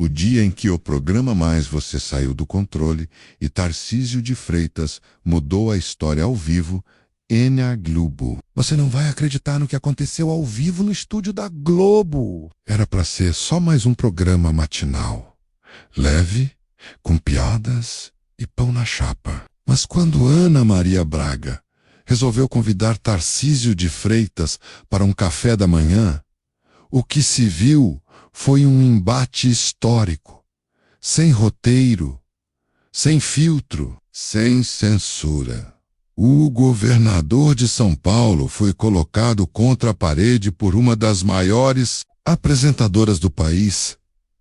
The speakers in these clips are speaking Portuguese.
O dia em que o programa Mais Você saiu do controle e Tarcísio de Freitas mudou a história ao vivo na Globo. Você não vai acreditar no que aconteceu ao vivo no estúdio da Globo. Era para ser só mais um programa matinal. Leve, com piadas e pão na chapa. Mas quando Ana Maria Braga resolveu convidar Tarcísio de Freitas para um café da manhã, o que se viu foi um embate histórico, sem roteiro, sem filtro, sem censura. O governador de São Paulo foi colocado contra a parede por uma das maiores apresentadoras do país,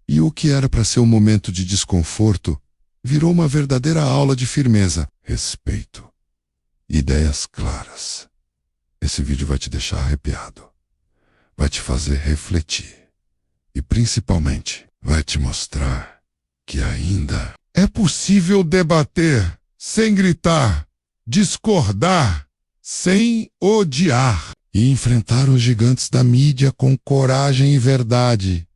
e o que era para ser um momento de desconforto virou uma verdadeira aula de firmeza, respeito, ideias claras. Esse vídeo vai te deixar arrepiado, vai te fazer refletir e, principalmente, vai te mostrar que ainda é possível debater sem gritar, discordar sem odiar e enfrentar os gigantes da mídia com coragem e verdade.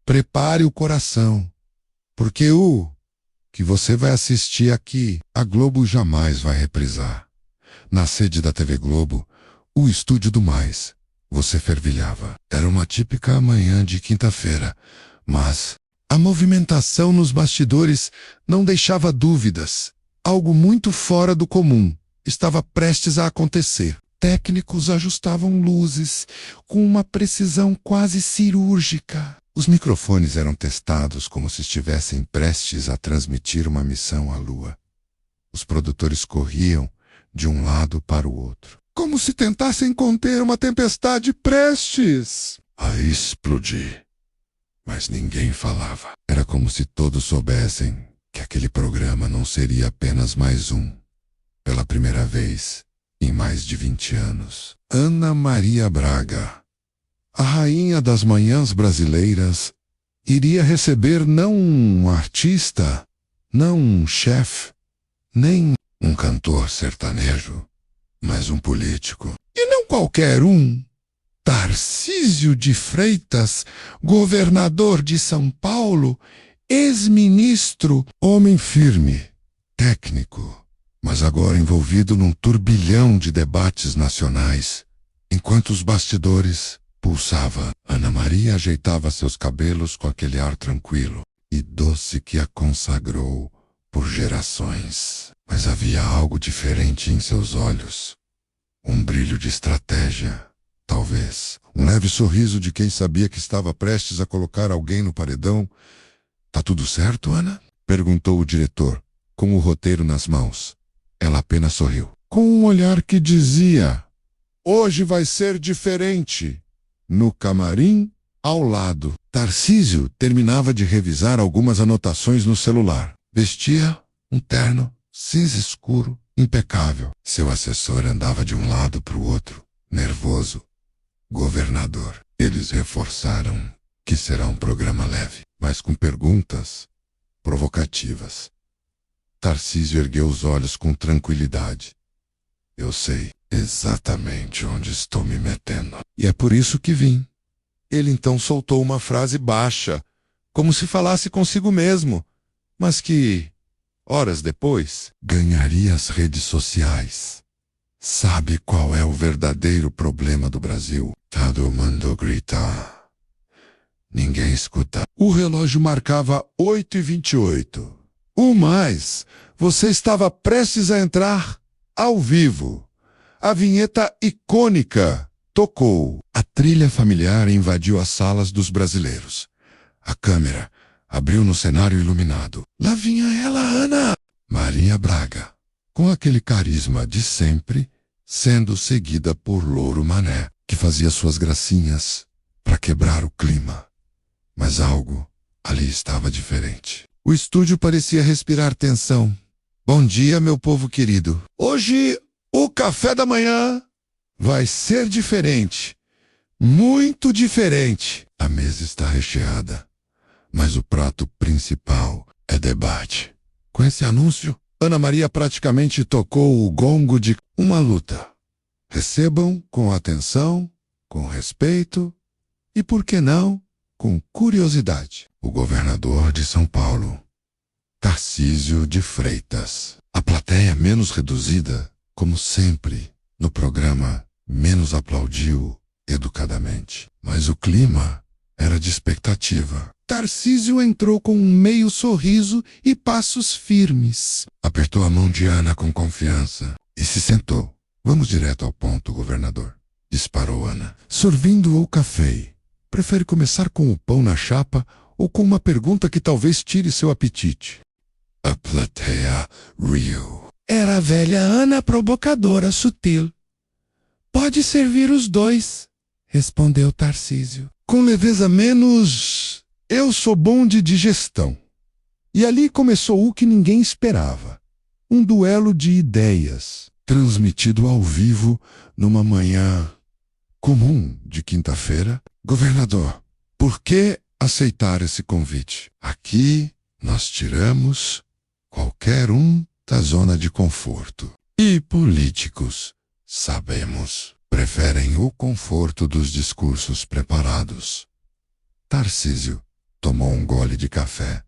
Prepare o coração, porque o que você vai assistir aqui, a Globo jamais vai reprisar. Na sede da TV Globo, o estúdio do Mais, você fervilhava. Era uma típica manhã de quinta-feira, mas a movimentação nos bastidores não deixava dúvidas. Algo muito fora do comum estava prestes a acontecer. Técnicos ajustavam luzes com uma precisão quase cirúrgica. Os microfones eram testados como se estivessem prestes a transmitir uma missão à Lua. Os produtores corriam de um lado para o outro, como se tentassem conter uma tempestade prestes a explodir. Mas ninguém falava. Era como se todos soubessem que aquele programa não seria apenas mais um. Pela primeira vez em mais de 20 anos, Ana Maria Braga, a rainha das manhãs brasileiras, iria receber não um artista, não um chefe, nem um cantor sertanejo, mas um político. E não qualquer um. Tarcísio de Freitas, governador de São Paulo, ex-ministro, homem firme, técnico, mas agora envolvido num turbilhão de debates nacionais. Enquanto os bastidores pulsava, Ana Maria ajeitava seus cabelos com aquele ar tranquilo e doce que a consagrou por gerações. Mas havia algo diferente em seus olhos. Um brilho de estratégia, talvez. Um leve sorriso de quem sabia que estava prestes a colocar alguém no paredão. "Tá tudo certo, Ana?" perguntou o diretor, com o roteiro nas mãos. Ela apenas sorriu, com um olhar que dizia: "Hoje vai ser diferente." No camarim, ao lado, Tarcísio terminava de revisar algumas anotações no celular. Vestia um terno cinza escuro, impecável. Seu assessor andava de um lado para o outro, nervoso. "Governador." Eles reforçaram que será um programa leve, mas com perguntas provocativas. Tarcísio ergueu os olhos com tranquilidade. "Eu sei exatamente onde estou me metendo. E é por isso que vim." Ele então soltou uma frase baixa, como se falasse consigo mesmo, mas que, horas depois, ganharia as redes sociais. "Sabe qual é o verdadeiro problema do Brasil? Todo mundo grita. Ninguém escuta." O relógio marcava 8h28. O Mais, você estava prestes a entrar ao vivo. A vinheta icônica tocou. A trilha familiar invadiu as salas dos brasileiros. A câmera abriu no cenário iluminado. Lá vinha ela, Ana Maria Braga, com aquele carisma de sempre, sendo seguida por Louro Mané, que fazia suas gracinhas para quebrar o clima. Mas algo ali estava diferente. O estúdio parecia respirar tensão. "Bom dia, meu povo querido. Hoje o café da manhã vai ser diferente. Muito diferente." A mesa está recheada, mas o prato principal é debate. Com esse anúncio, Ana Maria praticamente tocou o gongo de uma luta. Recebam com atenção, com respeito e, por que não, com curiosidade. o governador de São Paulo, Tarcísio de Freitas. A plateia menos reduzida, como sempre, no programa menos aplaudiu educadamente. Mas o clima era de expectativa. Tarcísio entrou com um meio sorriso e passos firmes. Apertou a mão de Ana com confiança e se sentou. Vamos direto ao ponto, governador, disparou Ana. Sorvindo ou café? Prefere começar com o pão na chapa ou com uma pergunta que talvez tire seu apetite? A plateia riu. Era a velha Ana provocadora sutil. Pode servir os dois, respondeu Tarcísio. Com leveza menos... Eu sou bom de digestão. E ali começou o que ninguém esperava. Um duelo de ideias, transmitido ao vivo numa manhã comum de quinta-feira. Governador, por que aceitar esse convite? Aqui nós tiramos qualquer um da zona de conforto. E políticos, sabemos, preferem o conforto dos discursos preparados. Tarcísio tomou um gole de café.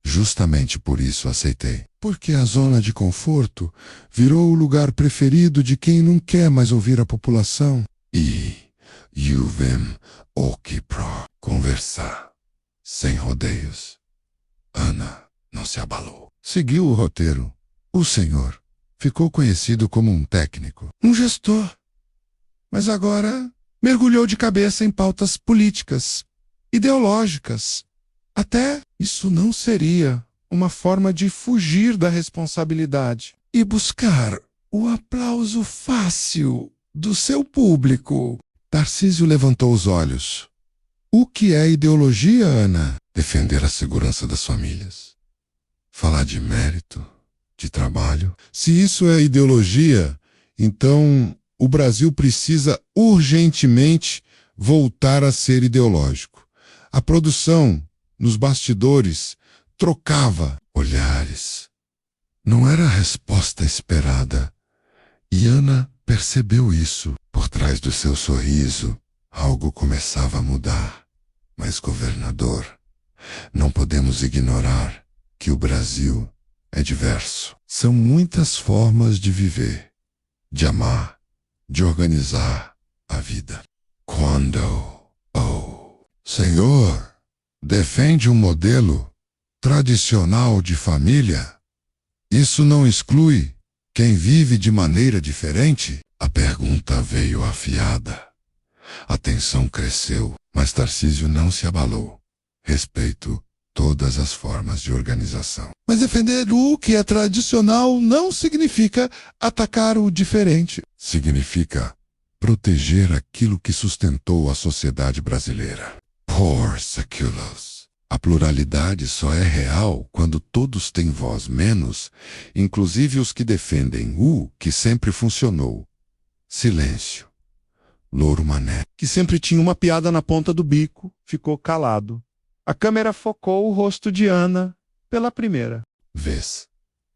Justamente por isso aceitei. Porque a zona de conforto virou o lugar preferido de quem não quer mais ouvir a população. E vem aqui pra conversar, sem rodeios. Ana não se abalou. Seguiu o roteiro. O senhor ficou conhecido como um técnico, um gestor. Mas agora mergulhou de cabeça em pautas políticas, ideológicas. Até isso não seria uma forma de fugir da responsabilidade e buscar o aplauso fácil do seu público. Tarcísio levantou os olhos. O que é ideologia, Ana? Defender a segurança das famílias. Falar de mérito, de trabalho. Se isso é ideologia, então o Brasil precisa urgentemente voltar a ser ideológico. A produção, nos bastidores, trocava olhares. Não era a resposta esperada. E Ana percebeu isso. Por trás do seu sorriso, algo começava a mudar. Mas, governador, não podemos ignorar que o Brasil é diverso. São muitas formas de viver, de amar, de organizar a vida. Quando, senhor, defende um modelo tradicional de família, isso não exclui quem vive de maneira diferente? A pergunta veio afiada. A tensão cresceu, mas Tarcísio não se abalou. Respeito todas as formas de organização. Mas defender o que é tradicional não significa atacar o diferente. Significa proteger aquilo que sustentou a sociedade brasileira. Por seculars. A pluralidade só é real quando todos têm voz menos, inclusive os que defendem o que sempre funcionou. Silêncio. Louro Mané, que sempre tinha uma piada na ponta do bico, ficou calado. A câmera focou o rosto de Ana pela primeira vez.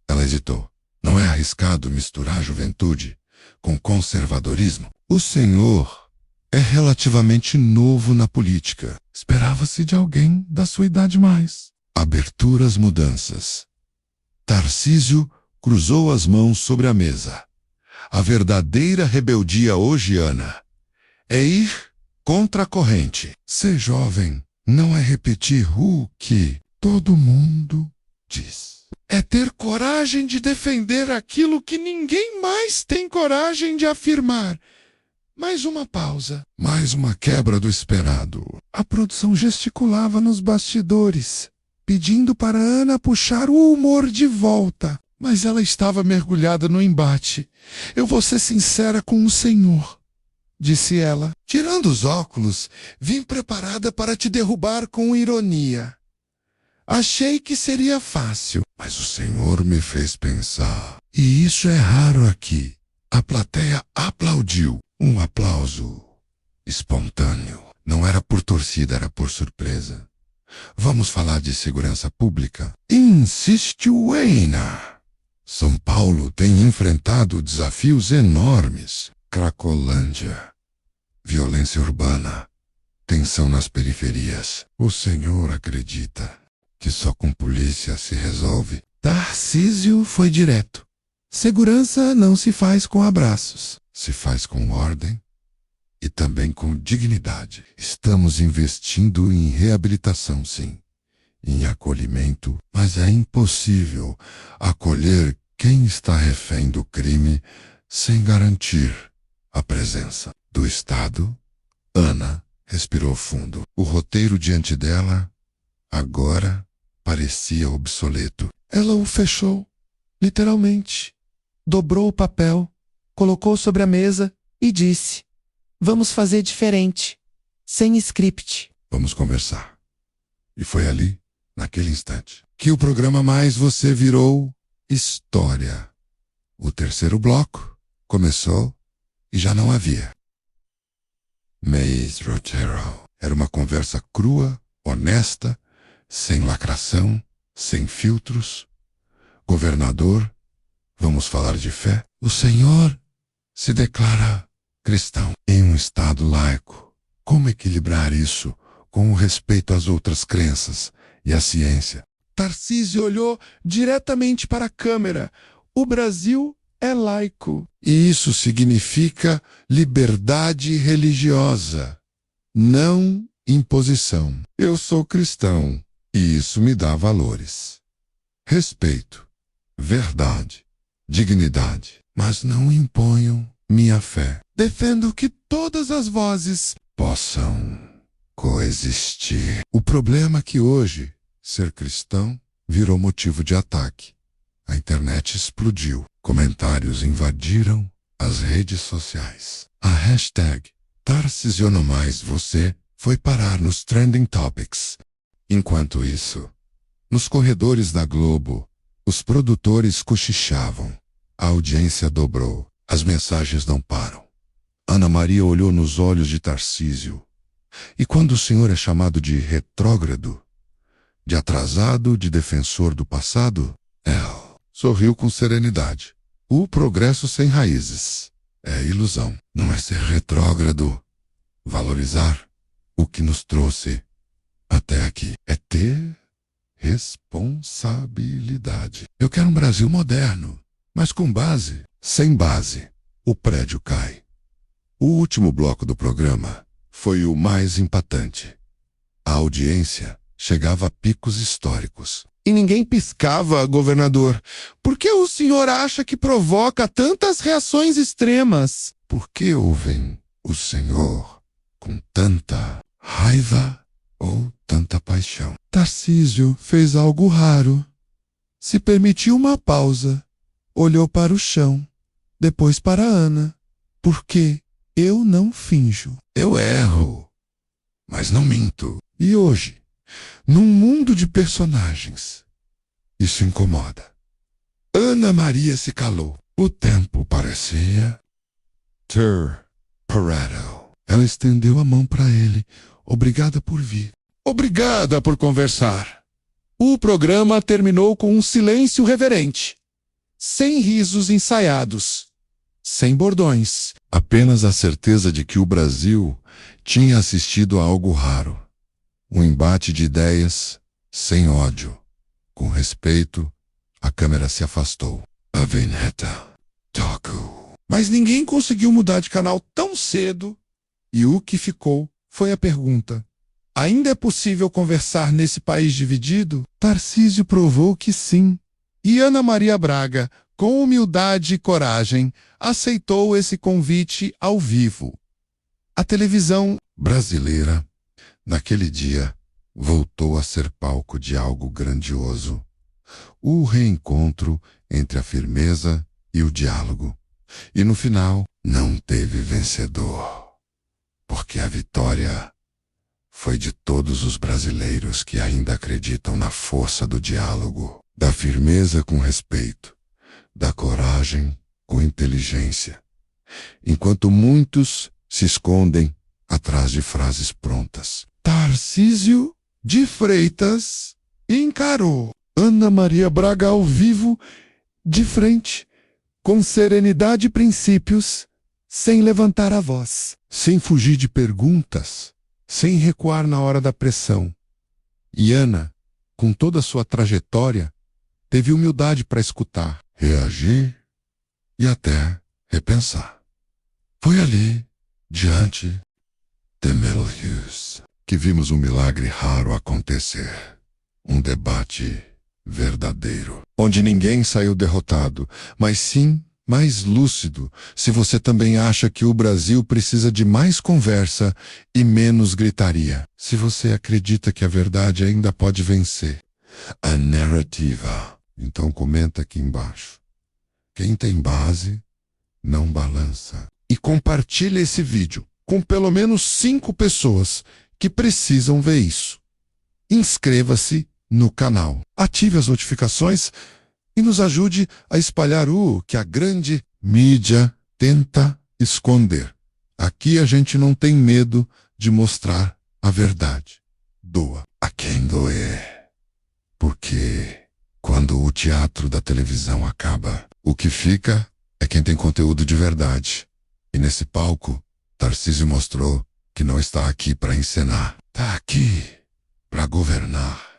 Ela hesitou. Não é arriscado misturar juventude com conservadorismo? O senhor é relativamente novo na política. Esperava-se de alguém da sua idade mais. Aberturas, mudanças. Tarcísio cruzou as mãos sobre a mesa. A verdadeira rebeldia hoje, Ana, é ir contra a corrente. Ser jovem não é repetir o que todo mundo diz. É ter coragem de defender aquilo que ninguém mais tem coragem de afirmar. Mais uma pausa. Mais uma quebra do esperado. A produção gesticulava nos bastidores, pedindo para Ana puxar o humor de volta. Mas ela estava mergulhada no embate. Eu vou ser sincera com o senhor, disse ela. Tirando os óculos, vim preparada para te derrubar com ironia. Achei que seria fácil, mas o senhor me fez pensar. E isso é raro aqui. A plateia aplaudiu. Um aplauso espontâneo. Não era por torcida, era por surpresa. Vamos falar de segurança pública? Insistiu Ana. São Paulo tem enfrentado desafios enormes. Cracolândia, violência urbana, tensão nas periferias. O senhor acredita que só com polícia se resolve? Tarcísio foi direto. Segurança não se faz com abraços. Se faz com ordem e também com dignidade. Estamos investindo em reabilitação, sim, em acolhimento, mas é impossível acolher quem está refém do crime sem garantir a presença do Estado. Ana respirou fundo. O roteiro diante dela agora parecia obsoleto. Ela o fechou, literalmente. Dobrou o papel, colocou sobre a mesa e disse: vamos fazer diferente, sem script. Vamos conversar. E foi ali, naquele instante, que o programa Mais Você virou história. O terceiro bloco começou e já não havia Mace Rotero. Era uma conversa crua, honesta, sem lacração, sem filtros. Governador, vamos falar de fé? O senhor se declara cristão em um estado laico. Como equilibrar isso com o respeito às outras crenças e à ciência? Tarcísio olhou diretamente para a câmera. O Brasil é laico. E isso significa liberdade religiosa, não imposição. Eu sou cristão e isso me dá valores. Respeito, verdade, dignidade. Mas não imponham minha fé. Defendo que todas as vozes possam coexistir. O problema é que hoje, ser cristão virou motivo de ataque. A internet explodiu. Comentários invadiram as redes sociais. A hashtag Tarcísio no Mais Você foi parar nos Trending Topics. Enquanto isso, nos corredores da Globo, os produtores cochichavam. A audiência dobrou. As mensagens não param. Ana Maria olhou nos olhos de Tarcísio. E quando o senhor é chamado de retrógrado, de atrasado, de defensor do passado, ela sorriu com serenidade. O progresso sem raízes é ilusão. Não é ser retrógrado, valorizar o que nos trouxe até aqui. É ter responsabilidade. Eu quero um Brasil moderno, mas com base. Sem base, o prédio cai. O último bloco do programa foi o mais impactante. A audiência chegava a picos históricos. E ninguém piscava, governador. Por que o senhor acha que provoca tantas reações extremas? Por que ouvem o senhor com tanta raiva ou tanta paixão? Tarcísio fez algo raro. Se permitiu uma pausa. Olhou para o chão. Depois para Ana. Porque eu não finjo. Eu erro, mas não minto. E hoje, num mundo de personagens, isso incomoda. Ana Maria se calou. O tempo parecia ter parado. Ela estendeu a mão para ele. Obrigada por vir. Obrigada por conversar. O programa terminou com um silêncio reverente. Sem risos ensaiados. Sem bordões. Apenas a certeza de que o Brasil tinha assistido a algo raro. Um embate de ideias, sem ódio. Com respeito, a câmera se afastou. A vinheta tocou. Mas ninguém conseguiu mudar de canal tão cedo. E o que ficou foi a pergunta. Ainda é possível conversar nesse país dividido? Tarcísio provou que sim. E Ana Maria Braga, com humildade e coragem, aceitou esse convite ao vivo. A televisão brasileira, naquele dia, voltou a ser palco de algo grandioso. O reencontro entre a firmeza e o diálogo. E no final, não teve vencedor. Porque a vitória foi de todos os brasileiros que ainda acreditam na força do diálogo, da firmeza com respeito, da coragem com inteligência, enquanto muitos se escondem atrás de frases prontas. Tarcísio de Freitas encarou Ana Maria Braga ao vivo, de frente, com serenidade e princípios, sem levantar a voz, sem fugir de perguntas, sem recuar na hora da pressão. E Ana, com toda a sua trajetória, teve humildade para escutar, reagir e até repensar. Foi ali, diante de Melhus, que vimos um milagre raro acontecer. Um debate verdadeiro, onde ninguém saiu derrotado, mas sim mais lúcido. Se você também acha que o Brasil precisa de mais conversa e menos gritaria. Se você acredita que a verdade ainda pode vencer a narrativa, então comenta aqui embaixo. Quem tem base, não balança. E compartilhe esse vídeo com pelo menos 5 pessoas que precisam ver isso. Inscreva-se no canal, ative as notificações e nos ajude a espalhar o que a grande mídia tenta esconder. Aqui a gente não tem medo de mostrar a verdade. Doa a quem doer. Porque quando o teatro da televisão acaba, o que fica é quem tem conteúdo de verdade. E nesse palco, Tarcísio mostrou que não está aqui para encenar. Está aqui para governar.